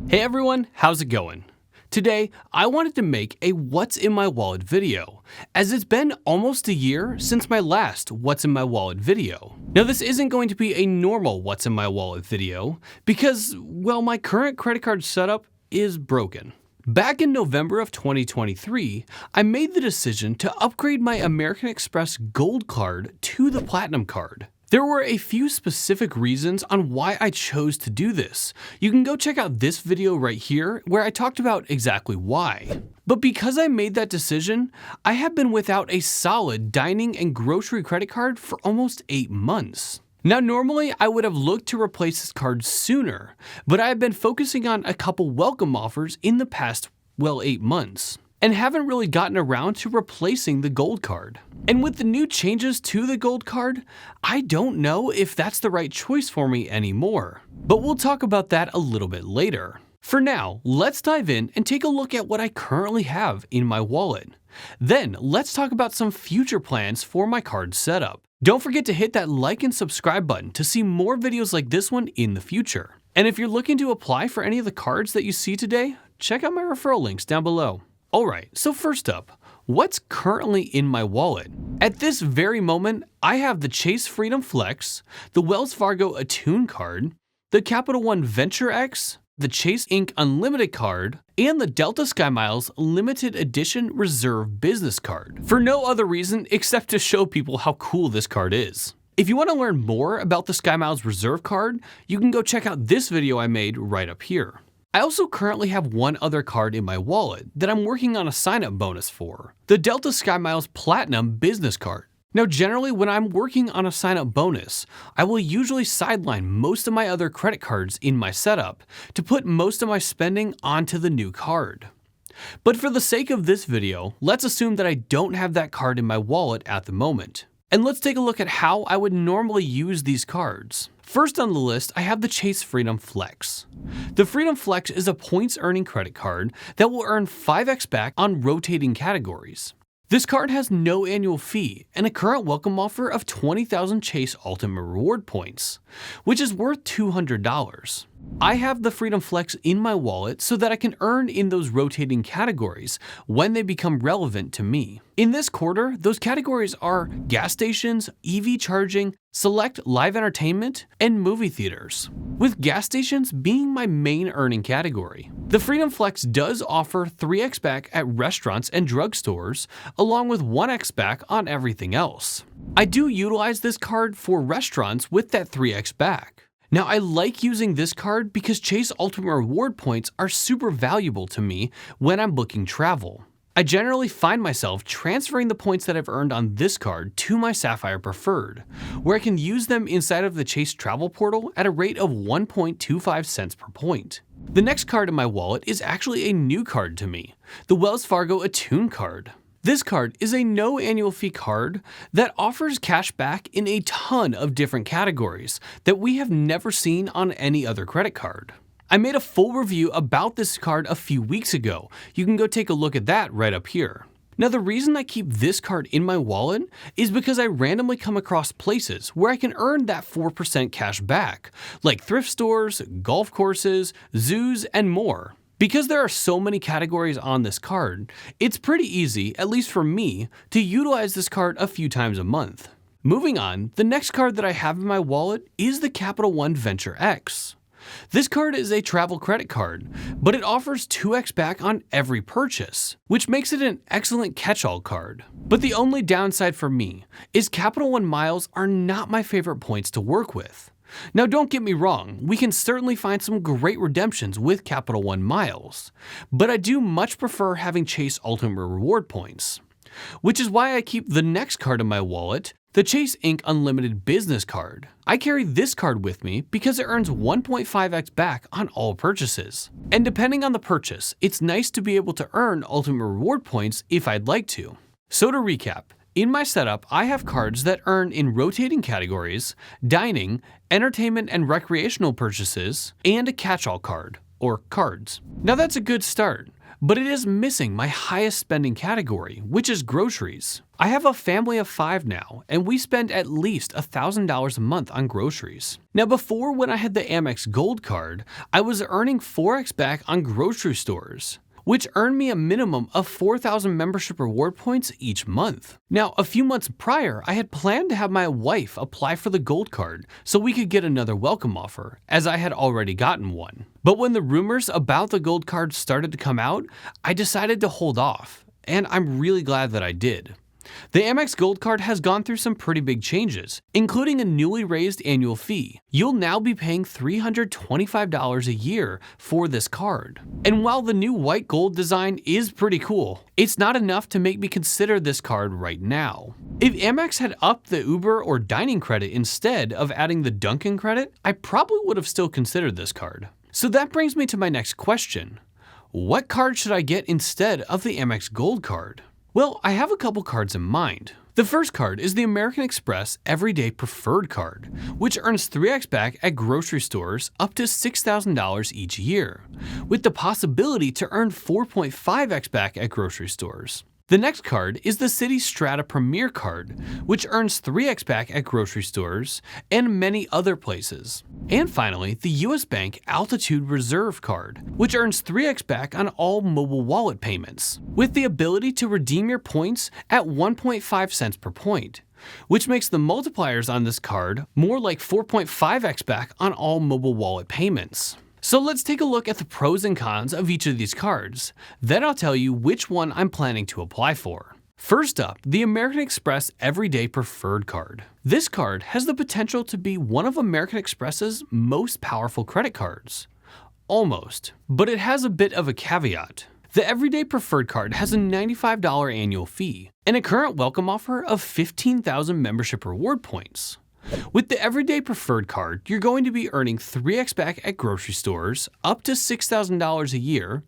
Hey everyone, how's it going? Today, I wanted to make a What's in My Wallet video, as it's been almost a year since my last What's in My Wallet video. Now this isn't going to be a normal What's in My Wallet video, because, well, my current credit card setup is broken. Back in November of 2023, I made the decision to upgrade my American Express Gold card to the Platinum card. There were a few specific reasons on why I chose to do this. You can go check out this video right here where I talked about exactly why. But because I made that decision, I have been without a solid dining and grocery credit card for almost 8 months. Now normally I would have looked to replace this card sooner, but I have been focusing on a couple welcome offers in the past, 8 months. And haven't really gotten around to replacing the Gold card. And with the new changes to the Gold card, I don't know if that's the right choice for me anymore. But we'll talk about that a little bit later. For now, let's dive in and take a look at what I currently have in my wallet. Then, let's talk about some future plans for my card setup. Don't forget to hit that like and subscribe button to see more videos like this one in the future. And if you're looking to apply for any of the cards that you see today, check out my referral links down below. Alright, so first up, what's currently in my wallet? At this very moment, I have the Chase Freedom Flex, the Wells Fargo Attune card, the Capital One Venture X, the Chase Inc. Unlimited card, and the Delta SkyMiles Limited Edition Reserve Business card, for no other reason except to show people how cool this card is. If you want to learn more about the SkyMiles Reserve card, you can go check out this video I made right up here. I also currently have one other card in my wallet that I'm working on a sign-up bonus for, the Delta SkyMiles Platinum Business card. Now generally when I'm working on a sign-up bonus, I will usually sideline most of my other credit cards in my setup to put most of my spending onto the new card. But for the sake of this video, let's assume that I don't have that card in my wallet at the moment. And let's take a look at how I would normally use these cards. First on the list, I have the Chase Freedom Flex. The Freedom Flex is a points earning credit card that will earn 5x back on rotating categories. This card has no annual fee and a current welcome offer of 20,000 Chase Ultimate Reward points, which is worth $200. I have the Freedom Flex in my wallet so that I can earn in those rotating categories when they become relevant to me. In this quarter, those categories are gas stations, EV charging, select live entertainment, and movie theaters, with gas stations being my main earning category. The Freedom Flex does offer 3x back at restaurants and drugstores, along with 1x back on everything else. I do utilize this card for restaurants with that 3x back. Now I like using this card because Chase Ultimate Reward points are super valuable to me when I'm booking travel. I generally find myself transferring the points that I've earned on this card to my Sapphire Preferred, where I can use them inside of the Chase Travel Portal at a rate of 1.25 cents per point. The next card in my wallet is actually a new card to me, the Wells Fargo Attune card. This card is a no annual fee card that offers cash back in a ton of different categories that we have never seen on any other credit card. I made a full review about this card a few weeks ago. You can go take a look at that right up here. Now the reason I keep this card in my wallet is because I randomly come across places where I can earn that 4% cash back, like thrift stores, golf courses, zoos, and more. Because there are so many categories on this card, it's pretty easy, at least for me, to utilize this card a few times a month. Moving on, the next card that I have in my wallet is the Capital One Venture X. This card is a travel credit card, but it offers 2x back on every purchase, which makes it an excellent catch-all card. But the only downside for me is Capital One miles are not my favorite points to work with. Now don't get me wrong, we can certainly find some great redemptions with Capital One miles, but I do much prefer having Chase Ultimate Reward points. Which is why I keep the next card in my wallet, the Chase Inc. Unlimited Business card. I carry this card with me because it earns 1.5x back on all purchases. And depending on the purchase, it's nice to be able to earn Ultimate Reward points if I'd like to. So to recap, in my setup, I have cards that earn in rotating categories, dining, entertainment and recreational purchases, and a catch-all card, or cards. Now that's a good start, but it is missing my highest spending category, which is groceries. I have a family of 5 now, and we spend at least $1,000 a month on groceries. Now before, when I had the Amex Gold card, I was earning 4x back on grocery stores, which earned me a minimum of 4,000 membership reward points each month. Now, a few months prior, I had planned to have my wife apply for the Gold card so we could get another welcome offer, as I had already gotten one. But when the rumors about the Gold card started to come out, I decided to hold off, and I'm really glad that I did. The Amex Gold card has gone through some pretty big changes, including a newly raised annual fee. You'll now be paying $325 a year for this card. And while the new white gold design is pretty cool, it's not enough to make me consider this card right now. If Amex had upped the Uber or dining credit instead of adding the Dunkin' credit, I probably would have still considered this card. So that brings me to my next question. What card should I get instead of the Amex Gold card? Well, I have a couple cards in mind. The first card is the American Express Everyday Preferred card, which earns 3x back at grocery stores up to $6,000 each year, with the possibility to earn 4.5x back at grocery stores. The next card is the Citi Strata Premier card, which earns 3x back at grocery stores and many other places. And finally, the US Bank Altitude Reserve card, which earns 3x back on all mobile wallet payments, with the ability to redeem your points at 1.5 cents per point, which makes the multipliers on this card more like 4.5x back on all mobile wallet payments. So let's take a look at the pros and cons of each of these cards. Then I'll tell you which one I'm planning to apply for. First up, the American Express Everyday Preferred card. This card has the potential to be one of American Express's most powerful credit cards. Almost, but it has a bit of a caveat. The Everyday Preferred card has a $95 annual fee and a current welcome offer of 15,000 membership reward points. With the Everyday Preferred card, you're going to be earning 3x back at grocery stores, up to $6,000 a year,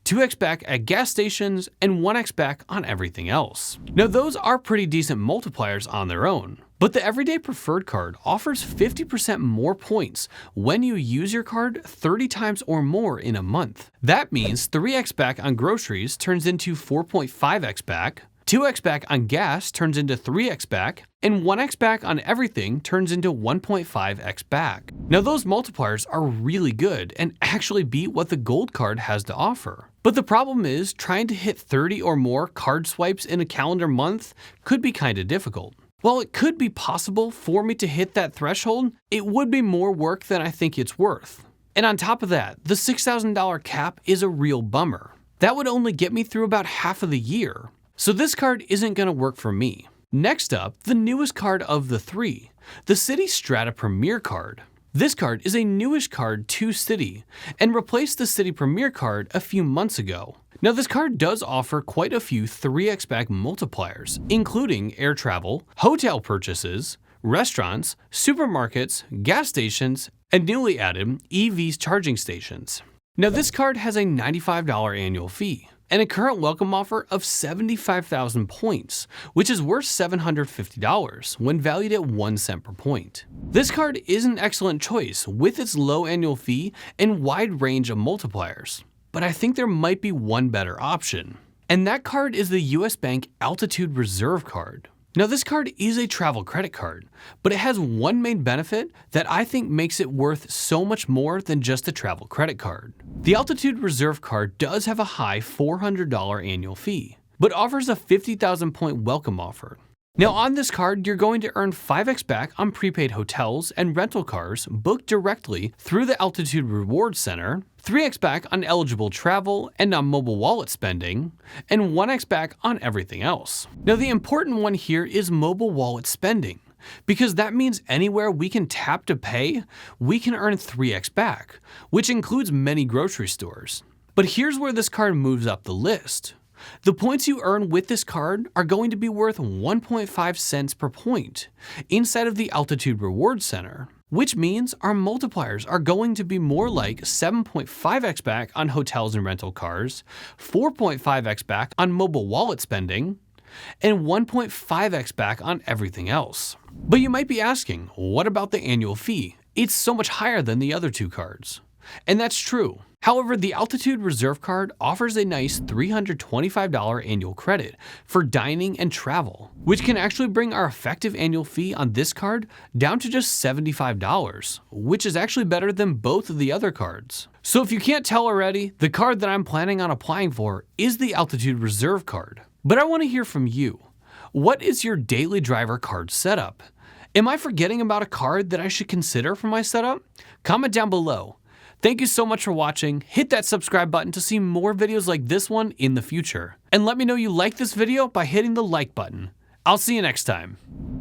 2x back at gas stations, and 1x back on everything else. Now those are pretty decent multipliers on their own, but the Everyday Preferred card offers 50% more points when you use your card 30 times or more in a month. That means 3x back on groceries turns into 4.5x back, 2x back on gas turns into 3x back, and 1x back on everything turns into 1.5x back. Now those multipliers are really good and actually beat what the Gold card has to offer. But the problem is, trying to hit 30 or more card swipes in a calendar month could be kinda difficult. While it could be possible for me to hit that threshold, it would be more work than I think it's worth. And on top of that, the $6,000 cap is a real bummer. That would only get me through about half of the year. So this card isn't going to work for me. Next up, the newest card of the 3, the Citi Strata Premier card. This card is a newish card to Citi and replaced the Citi Premier card a few months ago. Now this card does offer quite a few 3x back multipliers, including air travel, hotel purchases, restaurants, supermarkets, gas stations, and newly added EV charging stations. Now this card has a $95 annual fee and a current welcome offer of 75,000 points, which is worth $750 when valued at 1 cent per point. This card is an excellent choice with its low annual fee and wide range of multipliers, but I think there might be one better option. And that card is the US Bank Altitude Reserve card. Now this card is a travel credit card, but it has one main benefit that I think makes it worth so much more than just a travel credit card. The Altitude Reserve card does have a high $400 annual fee, but offers a 50,000 point welcome offer. Now on this card, you're going to earn 5x back on prepaid hotels and rental cars booked directly through the Altitude Reward Center, 3x back on eligible travel and on mobile wallet spending, and 1x back on everything else. Now the important one here is mobile wallet spending, because that means anywhere we can tap to pay, we can earn 3x back, which includes many grocery stores. But here's where this card moves up the list. The points you earn with this card are going to be worth 1.5 cents per point inside of the Altitude Reward Center, which means our multipliers are going to be more like 7.5x back on hotels and rental cars, 4.5x back on mobile wallet spending, and 1.5x back on everything else. But you might be asking, what about the annual fee? It's so much higher than the other two cards. And that's true. However, the Altitude Reserve card offers a nice $325 annual credit for dining and travel, which can actually bring our effective annual fee on this card down to just $75, which is actually better than both of the other cards. So if you can't tell already, the card that I'm planning on applying for is the Altitude Reserve card. But I want to hear from you. What is your daily driver card setup? Am I forgetting about a card that I should consider for my setup? Comment down below. Thank you so much for watching. Hit that subscribe button to see more videos like this one in the future. And let me know you like this video by hitting the like button. I'll see you next time.